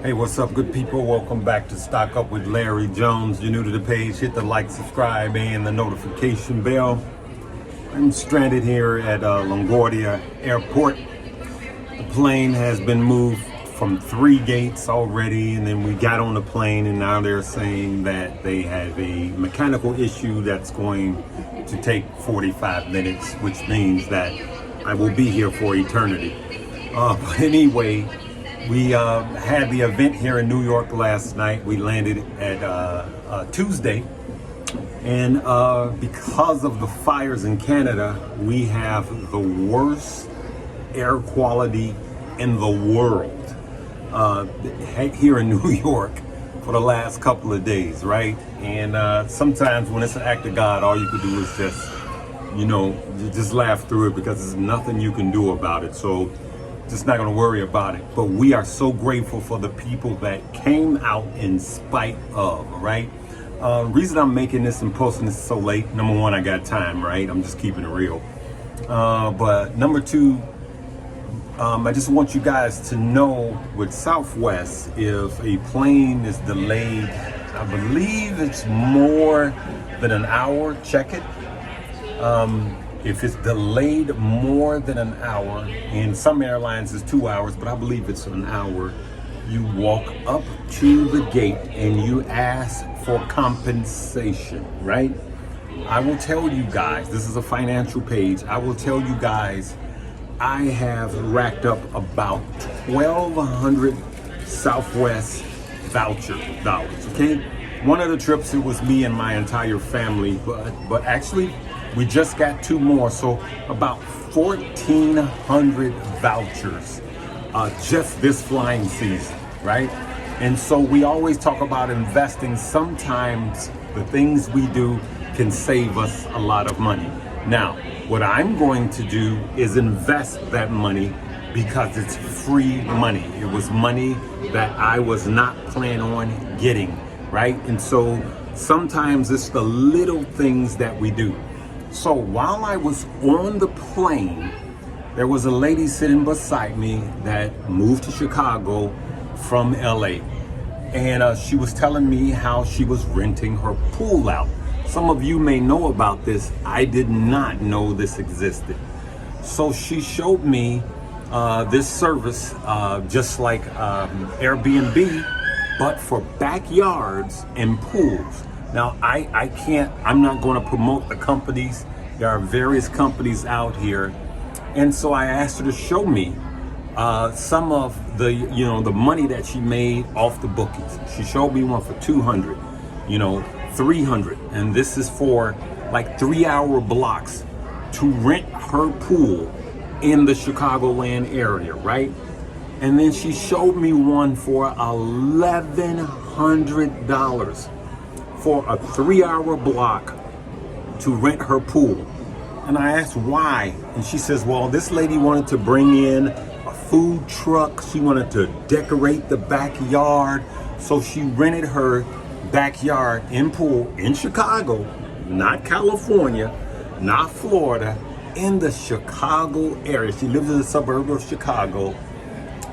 Hey, what's up, good people? Welcome back to Stock Up with Larry Jones. You're new to the page, hit the like, subscribe, and the notification bell. I'm stranded here at LaGuardia Airport. The plane has been moved from 3 gates already, and then we got on the plane, and now they're saying that they have a mechanical issue that's going to take 45 minutes, which means that I will be here for eternity. But anyway, we had the event here in New York last night. We landed at Tuesday. And because of the fires in Canada, we have the worst air quality in the world here in New York for the last couple of days, right? And sometimes when it's an act of God, all you can do is just laugh through it, because there's nothing you can do about it. So just not going to worry about it. But we are so grateful for the people that came out in spite of, right? Reason I'm making this and posting this so late, number one, I got time, right? I'm just keeping it real. But number two, I just want you guys to know with Southwest, if a plane is delayed, I believe it's more than an hour, check it. If it's delayed more than an hour, in some airlines it's 2 hours, but I believe it's an hour, you walk up to the gate and you ask for compensation, right? I will tell you guys, this is a financial page, I will tell you guys, I have racked up about 1,200 Southwest voucher dollars, okay? One of the trips, it was me and my entire family, but actually, we just got 2 more, so about 1,400 vouchers just this flying season, right? And so we always talk about investing. Sometimes the things we do can save us a lot of money. Now, what I'm going to do is invest that money because it's free money. It was money that I was not planning on getting, right? And so sometimes it's the little things that we do. So while I was on the plane, there was a lady sitting beside me that moved to Chicago from LA. And she was telling me how she was renting her pool out. Some of you may know about this. I did not know this existed. So she showed me this service, just like Airbnb, but for backyards and pools. Now, I'm not going to promote the companies. There are various companies out here. And so I asked her to show me some of the, the money that she made off the bookings. She showed me one for 200, 300. And this is for like 3-hour blocks to rent her pool in the Chicagoland area, right? And then she showed me one for $1,100. for a 3-hour block to rent her pool. And I asked why, and she says, well, this lady wanted to bring in a food truck. She wanted to decorate the backyard. So she rented her backyard and pool in Chicago, not California, not Florida, in the Chicago area. She lives in the suburb of Chicago,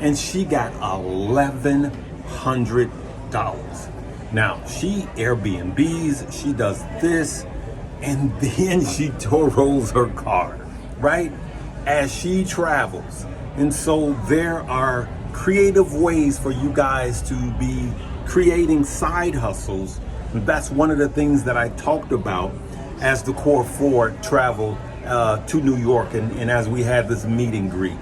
and she got $1,100. Now, she Airbnbs, she does this, and then she rolls her car, right? As she travels. And so there are creative ways for you guys to be creating side hustles. And that's one of the things that I talked about as the Core 4 traveled to New York, and as we had this meet and greet.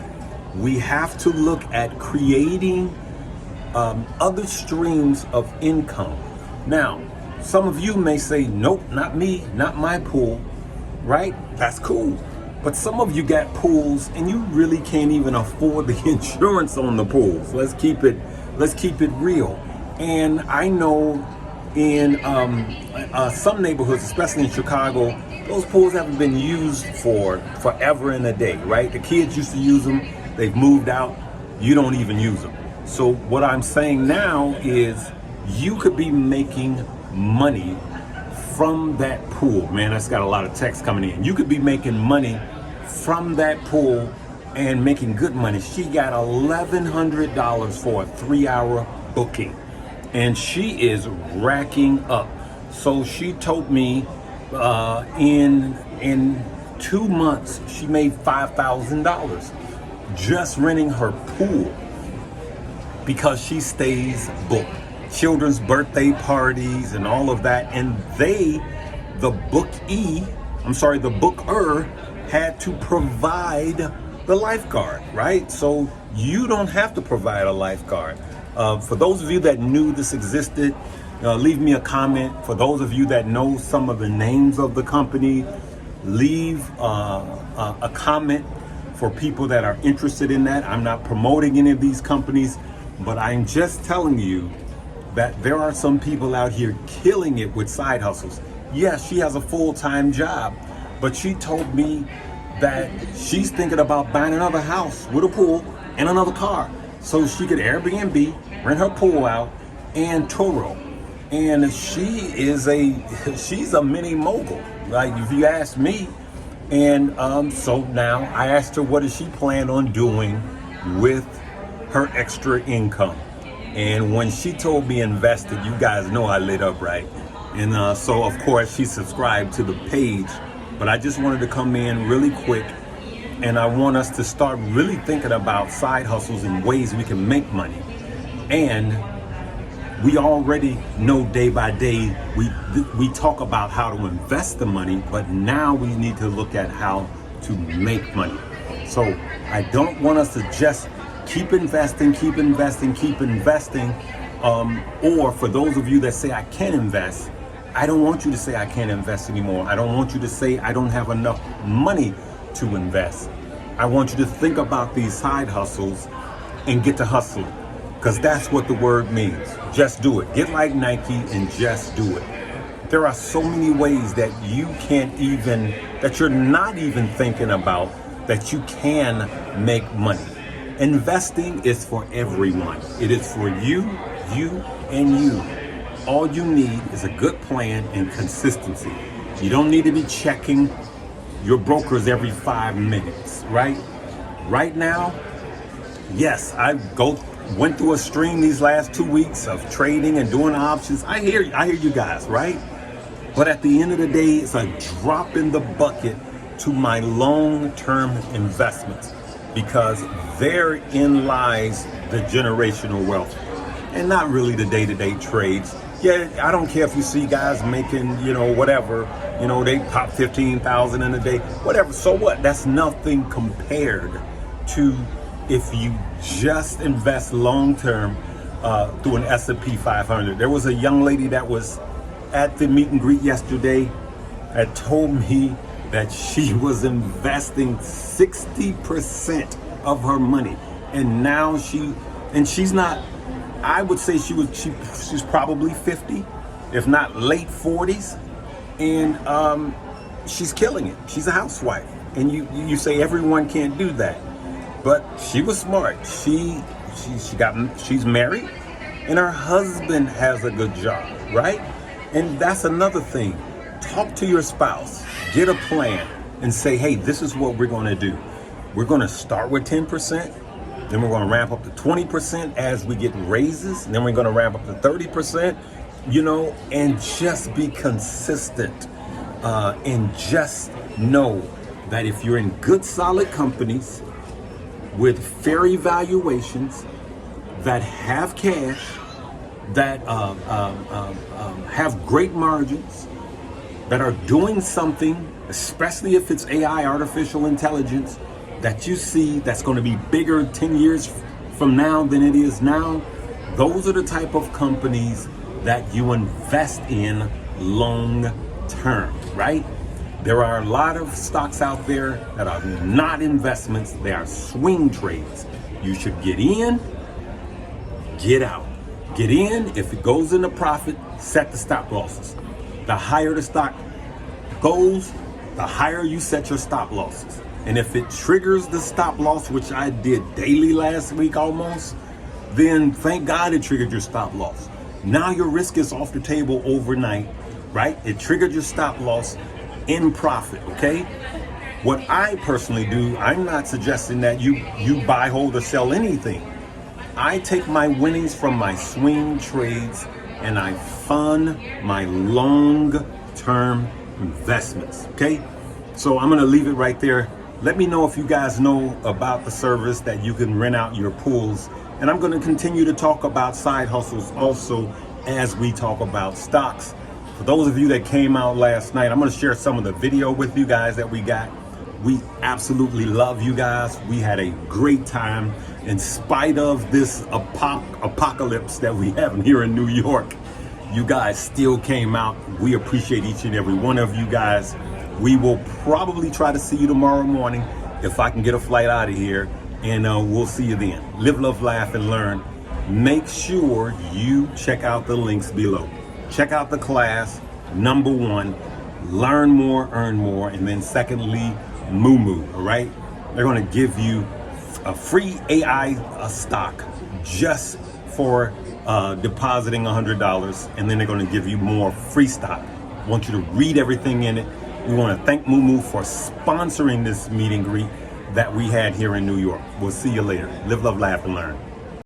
We have to look at creating other streams of income. Now, some of you may say, nope, not me, not my pool, right? That's cool. But some of you got pools and you really can't even afford the insurance on the pools. Let's keep it real. And I know in some neighborhoods, especially in Chicago, those pools haven't been used for forever and a day, right? The kids used to use them. They've moved out. You don't even use them. So what I'm saying now is you could be making money from that pool. Man, that's got a lot of text coming in. You could be making money from that pool and making good money. She got $1,100 for a 3-hour booking, and she is racking up. So she told me in 2 months she made $5,000 just renting her pool because she stays booked. Children's birthday parties and all of that, and the booker had to provide the lifeguard, right? So you don't have to provide a lifeguard. For those of you that knew this existed, leave me a comment. For those of you that know some of the names of the company, leave a comment for people that are interested in that. I'm not promoting any of these companies, but I'm just telling you that there are some people out here killing it with side hustles. Yes, she has a full-time job, but she told me that she's thinking about buying another house with a pool and another car so she could Airbnb, rent her pool out, and Turo. And she's a mini mogul, like if you ask me. And so now I asked her, what does she plan on doing with her extra income? And when she told me invested, you guys know I lit up, right? And so of course she subscribed to the page, but I just wanted to come in really quick, and I want us to start really thinking about side hustles and ways we can make money. And we already know day by day, we talk about how to invest the money, but now we need to look at how to make money. So I don't want us to just keep investing. Or for those of you that say I can't invest, I don't want you to say I can't invest anymore. I don't want you to say I don't have enough money to invest. I want you to think about these side hustles and get to hustling, because that's what the word means. Just do it. Get like Nike and just do it. There are so many ways that you're not even thinking about, that you can make money. Investing is for everyone. It is for you, and you. All you need is a good plan and consistency. You don't need to be checking your brokers every 5 minutes, right? Right now, yes, went through a stream these last 2 weeks of trading and doing options. I hear you guys, right? But at the end of the day, it's a drop in the bucket to my long-term investments, because therein lies the generational wealth, and not really the day-to-day trades. Yeah, I don't care if you see guys making, whatever, they pop 15,000 in a day, whatever. So what? That's nothing compared to if you just invest long-term through an S&P 500. There was a young lady that was at the meet and greet yesterday that told me that she was investing 60% of her money, and now she's not. I would say she's probably 50, if not late 40s, and she's killing it. She's a housewife, and you say everyone can't do that, but she was smart. She's married, and her husband has a good job, right? And that's another thing. Talk to your spouse, get a plan, and say, hey, this is what we're going to do. We're going to start with 10%, then we're going to ramp up to 20% as we get raises, and then we're going to ramp up to 30%, and just be consistent. And just know that if you're in good, solid companies with fair evaluations, that have cash, that have great margins, that are doing something, especially if it's AI, artificial intelligence, that you see that's going to be bigger 10 years from now than it is now, those are the type of companies that you invest in long term, right? There are a lot of stocks out there that are not investments, they are swing trades. You should get in, get out. Get in, if it goes into profit, set the stop losses. The higher the stock goes, the higher you set your stop losses. And if it triggers the stop loss, which I did daily last week almost, then thank God it triggered your stop loss. Now your risk is off the table overnight, right? It triggered your stop loss in profit, okay? What I personally do, I'm not suggesting that you buy, hold, or sell anything. I take my winnings from my swing trades and I fund my long-term investments, okay? So I'm gonna leave it right there. Let me know if you guys know about the service that you can rent out your pools. And I'm gonna continue to talk about side hustles also as we talk about stocks. For those of you that came out last night, I'm gonna share some of the video with you guys that we got. We absolutely love you guys. We had a great time in spite of this apocalypse that we have here in New York. You guys still came out. We appreciate each and every one of you guys. We will probably try to see you tomorrow morning if I can get a flight out of here, and we'll see you then. Live, love, laugh, and learn. Make sure you check out the links below. Check out the class, number one, learn more, earn more, and then secondly, Moo, all right? They're gonna give you a free AI stock just for depositing $100, and then they're gonna give you more free stock. I want you to read everything in it. We wanna thank Moo for sponsoring this meet and greet that we had here in New York. We'll see you later. Live, love, laugh, and learn.